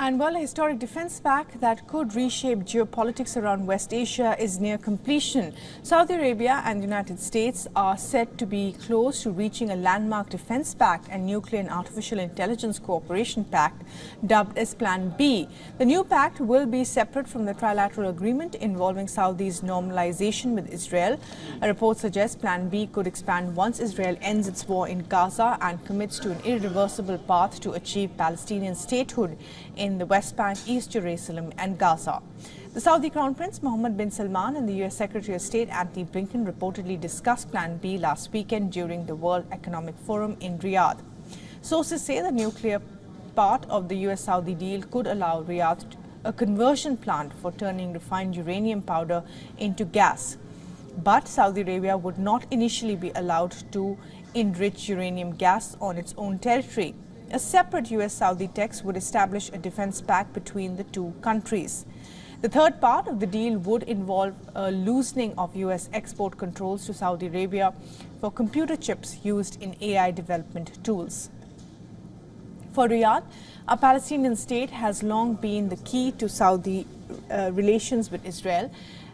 And while a historic defense pact that could reshape geopolitics around West Asia is near completion, Saudi Arabia and the United States are said to be close to reaching a landmark defense pact and nuclear and artificial intelligence cooperation pact dubbed as Plan B. The new pact will be separate from the trilateral agreement involving Saudi's normalization with Israel. A report suggests Plan B could expand once Israel ends its war in Gaza and commits to an irreversible path to achieve Palestinian statehood in the West Bank, East Jerusalem and Gaza. The Saudi Crown Prince Mohammed bin Salman and the US Secretary of State Antony Blinken reportedly discussed Plan B last weekend during the World Economic Forum in Riyadh. Sources say the nuclear part of the US-Saudi deal could allow Riyadh a conversion plant for turning refined uranium powder into gas. But Saudi Arabia would not initially be allowed to enrich uranium gas on its own territory. A separate US-Saudi text would establish a defense pact between the two countries. The third part of the deal would involve a loosening of US export controls to Saudi Arabia for computer chips used in AI development tools. For Riyadh, a Palestinian state has long been the key to Saudi relations with Israel.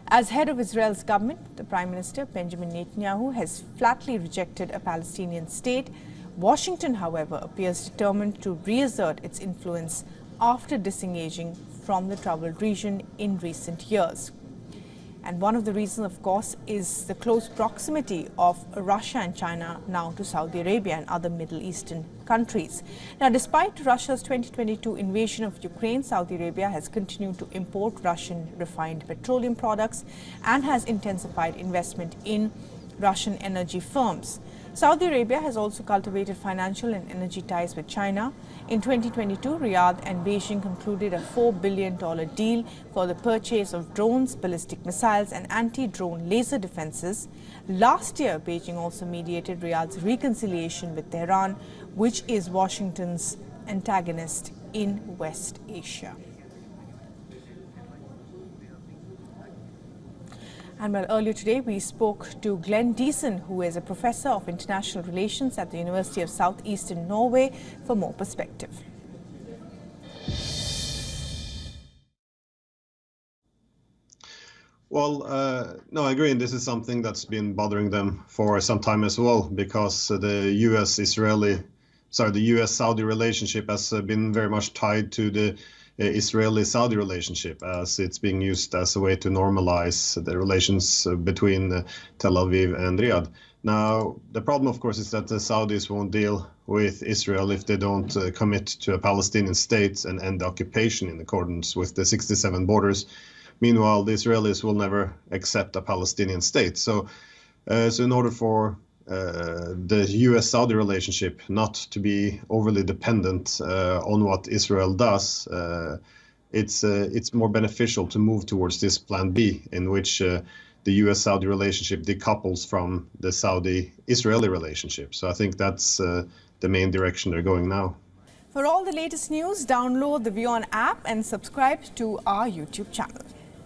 As head of Israel's government, the Prime Minister Benjamin Netanyahu has flatly rejected a Palestinian state. Washington, however, appears determined to reassert its influence after disengaging from the troubled region in recent years. And one of the reasons, of course, is the close proximity of Russia and China now to Saudi Arabia and other Middle Eastern countries. Now, despite Russia's 2022 invasion of Ukraine, Saudi Arabia has continued to import Russian refined petroleum products and has intensified investment in Russian energy firms. Saudi Arabia has also cultivated financial and energy ties with China. In 2022, Riyadh and Beijing concluded a $4 billion deal for the purchase of drones, ballistic missiles and anti-drone laser defenses. Last year, Beijing also mediated Riyadh's reconciliation with Tehran, which is Washington's antagonist in West Asia. And well, earlier today, we spoke to Glenn Deason, who is a professor of international relations at the University of Southeastern Norway, for more perspective. Well, no, I agree. And this is something that's been bothering them for some time as well, because the US-Saudi relationship has been very much tied to the Israeli-Saudi relationship, as it's being used as a way to normalize the relations between Tel Aviv and Riyadh. Now, the problem, of course, is that the Saudis won't deal with Israel if they don't commit to a Palestinian state and end the occupation in accordance with the 67 borders. Meanwhile, the Israelis will never accept a Palestinian state. So in order for the US-Saudi relationship not to be overly dependent on what Israel does, it's more beneficial to move towards this Plan B, in which the US-Saudi relationship decouples from the Saudi-Israeli relationship. So I think that's the main direction they're going now. For all the latest news, download the WION app and subscribe to our YouTube channel.